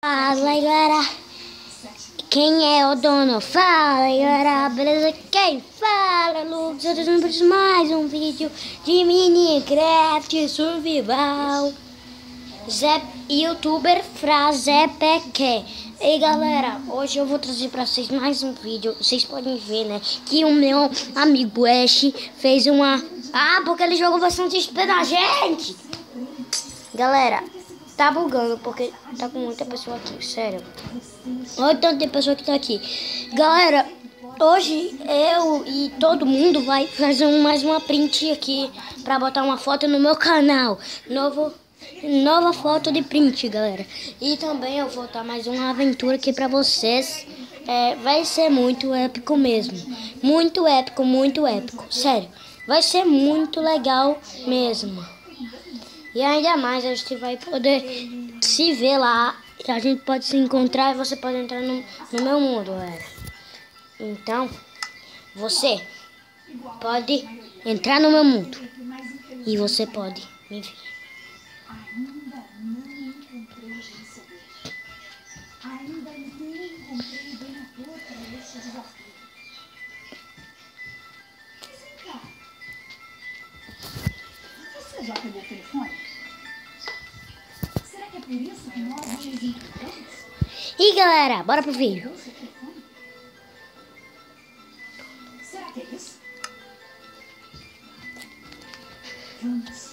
Fala aí, galera, quem é o dono? Fala aí, galera, beleza? Quem fala, Lucas? Eu tô mais um vídeo de Minecraft Survival. Zé, youtuber Frazé Peque. E galera, hoje eu vou trazer pra vocês mais um vídeo. Vocês podem ver, né, que o meu amigo Ash fez uma... porque ele jogou bastante XP na gente. Galera, tá bugando porque tá com muita pessoa aqui, sério. Olha o tanto de pessoa que tá aqui. Galera, hoje eu e todo mundo vai fazer mais uma print aqui pra botar uma foto no meu canal. Nova foto de print, galera. E também eu vou botar mais uma aventura aqui pra vocês. Vai ser muito épico mesmo. Muito épico, sério. Vai ser muito legal mesmo. E ainda mais, a gente vai poder se ver lá. A gente pode se encontrar e você pode entrar no meu mundo, galera. Então, você pode entrar no meu mundo. E você pode me ver. Ainda não encontrei bem a dor para este desafio. Mas vem cá. Você já pegou o telefone? Será que é por isso que nós não nos encontramos? E galera, bora pro vídeo. Será que é isso? Vamos.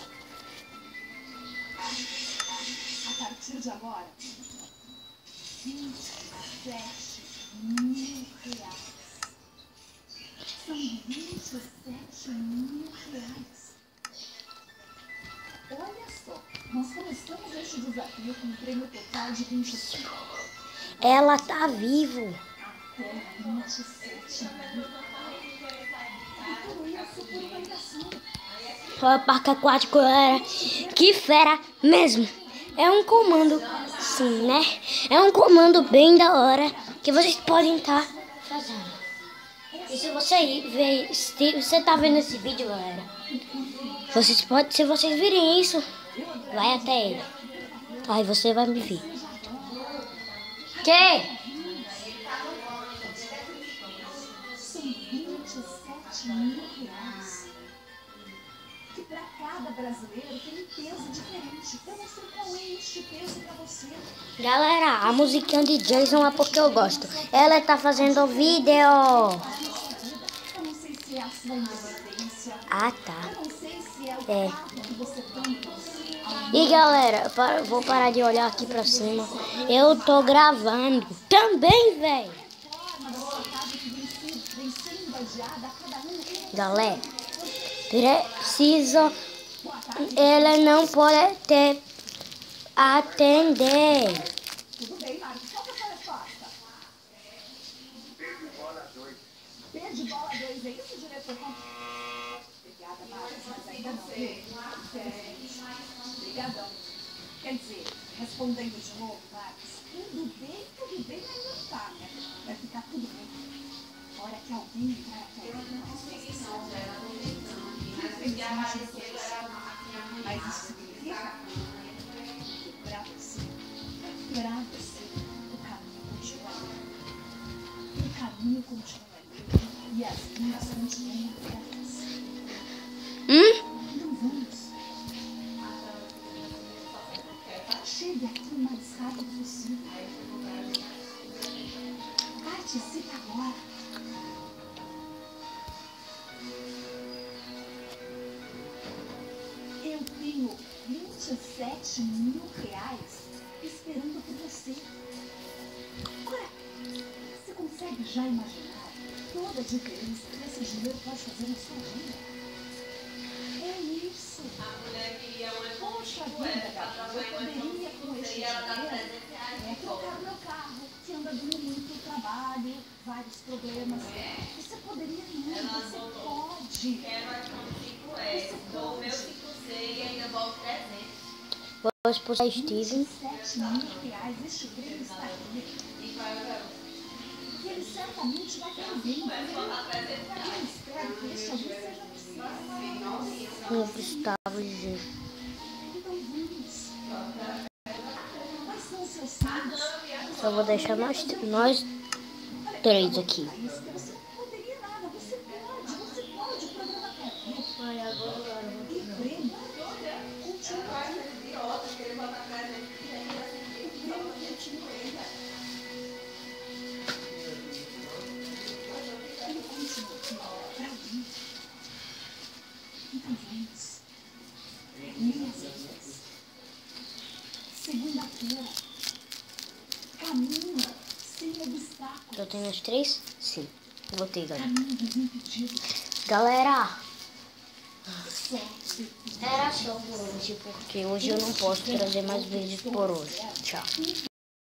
A partir de agora, 27 mil reais. São 27 mil reais. Olha só, nós começamos este desafio com um prêmio total de 25. Ela tá vivo. Até 27 mil. E tudo isso por uma ligação. Olha o parque aquático, galera. Que fera mesmo. É um comando, sim, né? É um comando bem da hora que vocês podem estar fazendo. E se você tá vendo esse vídeo, galera, se vocês virem isso, vai até ele. Aí você vai me ver. Que? São 27 mil reais. Que para cada brasileiro tem um peso diferente. Eu não sei qual é este peso para você. Galera, a musiquinha de Jason é porque eu gosto. Ela tá fazendo vídeo. Eu não sei se é a sua independência. Ah, tá. Eu não sei se é o fato que você tanto... E galera, vou parar de olhar aqui pra cima. Eu tô gravando também, velho. Galera, preciso... Ela não pode te atender. Tudo bem, Marcos. Qual que é a sua resposta? P de bola 2. P de bola 2, é isso, diretor? Obrigada, Marcos, mas ainda não. Obrigadão. Quer dizer, respondendo de novo, Marcos, tudo bem, mas não tá, né? Vai ficar tudo bem. A hora que alguém vai até ele, mas isso significa que pra você, o caminho continua ali e as linhas continuam abertas. Então vamos. Chegue aqui o mais rápido possível. Participe agora. Eu tenho 27 mil reais esperando por você. Ora, você consegue já imaginar toda a diferença que esse dinheiro pode fazer na sua vida? É isso. Poxa vida, gata, eu poderia com este dinheiro trocar meu carro, que anda dando muito trabalho, vários problemas. Você poderia não, você pode. Você pode. Vou expulsar Steven. 27 mil reais, este prêmio está aqui. E ele certamente vai fazer. Eu espero que este alguém seja possível. Meu Gustavo, gente. Então vamos. Quais são os seus sonhos? Só vou deixar nós três aqui. Você não poderia nada. Você pode. O programa tá aqui. Ai, agora. E o prêmio continua. Ele continua aqui pra mim. Então vamos. Minhas vidas. Segunda-feira. Caminho sem obstáculos. Eu tenho os três? Sim. Botei, galera. Caminho dos impedidos. Galera, Sorte. era só por hoje, porque hoje eu não posso trazer mais vídeos por hoje. Tchau.